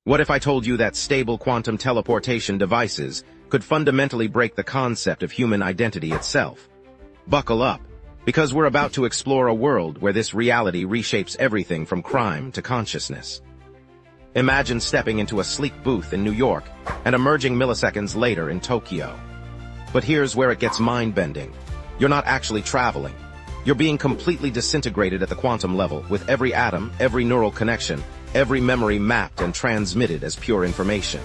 What if I told you that stable quantum teleportation devices could fundamentally break the concept of human identity itself? Buckle up, because we're about to explore a world where this reality reshapes everything from crime to consciousness. Imagine stepping into a sleek booth in New York and emerging milliseconds later in Tokyo. But here's where it gets mind-bending. You're not actually traveling. You're being completely disintegrated at the quantum level, with every atom, every neural connection, every memory mapped and transmitted as pure information.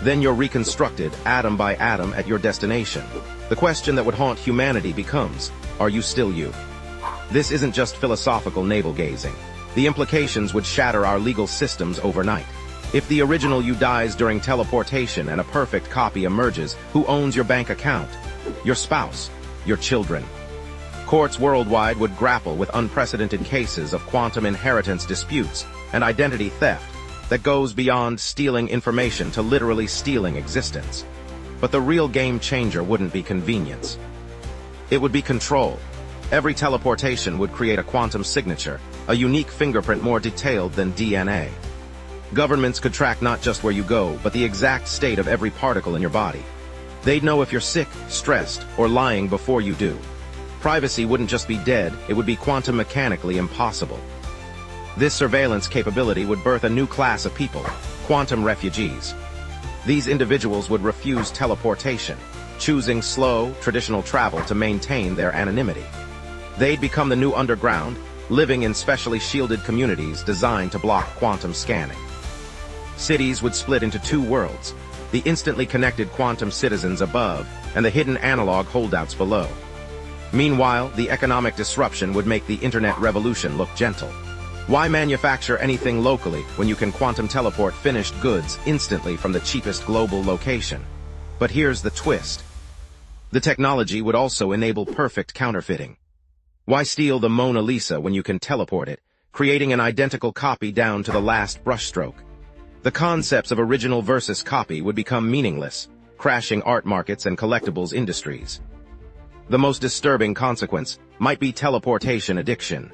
Then you're reconstructed, atom by atom, at your destination. The question that would haunt humanity becomes, are you still you? This isn't just philosophical navel-gazing. The implications would shatter our legal systems overnight. If the original you dies during teleportation and a perfect copy emerges, who owns your bank account? Your spouse? Your children? Courts worldwide would grapple with unprecedented cases of quantum inheritance disputes and identity theft that goes beyond stealing information to literally stealing existence. But the real game changer wouldn't be convenience. It would be control. Every teleportation would create a quantum signature, a unique fingerprint more detailed than DNA. Governments could track not just where you go, but the exact state of every particle in your body. They'd know if you're sick, stressed, or lying before you do. Privacy wouldn't just be dead, it would be quantum mechanically impossible. This surveillance capability would birth a new class of people, quantum refugees. These individuals would refuse teleportation, choosing slow, traditional travel to maintain their anonymity. They'd become the new underground, living in specially shielded communities designed to block quantum scanning. Cities would split into two worlds, the instantly connected quantum citizens above and the hidden analog holdouts below. Meanwhile, the economic disruption would make the internet revolution look gentle. Why manufacture anything locally when you can quantum teleport finished goods instantly from the cheapest global location? But here's the twist. The technology would also enable perfect counterfeiting. Why steal the Mona Lisa when you can teleport it, creating an identical copy down to the last brushstroke? The concepts of original versus copy would become meaningless, crashing art markets and collectibles industries. The most disturbing consequence might be teleportation addiction.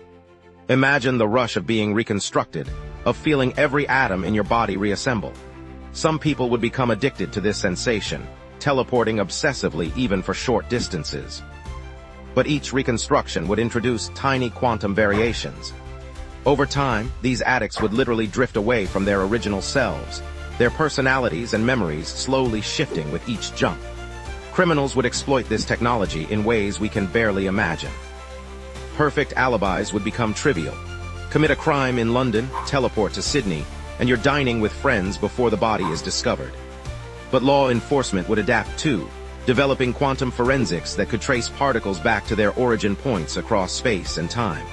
Imagine the rush of being reconstructed, of feeling every atom in your body reassemble. Some people would become addicted to this sensation, teleporting obsessively even for short distances. But each reconstruction would introduce tiny quantum variations. Over time, these addicts would literally drift away from their original selves, their personalities and memories slowly shifting with each jump. Criminals would exploit this technology in ways we can barely imagine. Perfect alibis would become trivial. Commit a crime in London, teleport to Sydney, and you're dining with friends before the body is discovered. But law enforcement would adapt too, developing quantum forensics that could trace particles back to their origin points across space and time.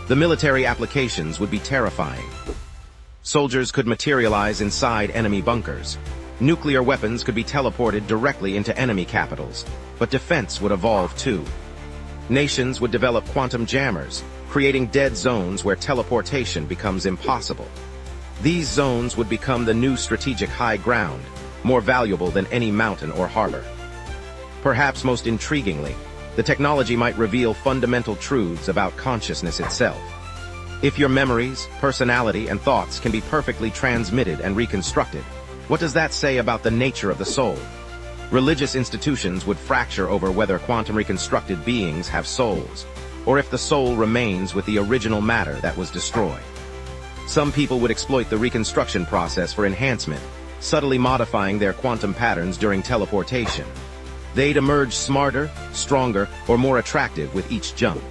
The military applications would be terrifying. Soldiers could materialize inside enemy bunkers. Nuclear weapons could be teleported directly into enemy capitals, but defense would evolve too. Nations would develop quantum jammers, creating dead zones where teleportation becomes impossible. These zones would become the new strategic high ground, more valuable than any mountain or harbor. Perhaps most intriguingly, the technology might reveal fundamental truths about consciousness itself. If your memories, personality, and thoughts can be perfectly transmitted and reconstructed, what does that say about the nature of the soul? Religious institutions would fracture over whether quantum reconstructed beings have souls, or if the soul remains with the original matter that was destroyed. Some people would exploit the reconstruction process for enhancement, subtly modifying their quantum patterns during teleportation. They'd emerge smarter, stronger, or more attractive with each jump.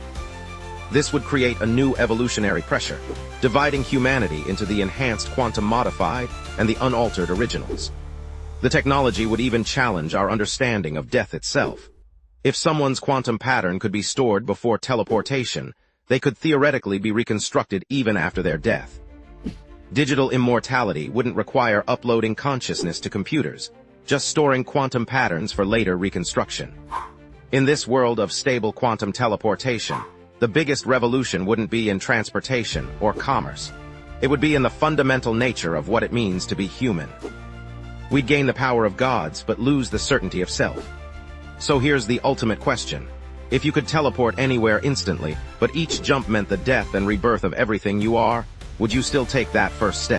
This would create a new evolutionary pressure, dividing humanity into the enhanced quantum modified and the unaltered originals. The technology would even challenge our understanding of death itself. If someone's quantum pattern could be stored before teleportation, they could theoretically be reconstructed even after their death. Digital immortality wouldn't require uploading consciousness to computers, just storing quantum patterns for later reconstruction. In this world of stable quantum teleportation, the biggest revolution wouldn't be in transportation or commerce. It would be in the fundamental nature of what it means to be human. We'd gain the power of gods, but lose the certainty of self. So here's the ultimate question. If you could teleport anywhere instantly, but each jump meant the death and rebirth of everything you are, would you still take that first step?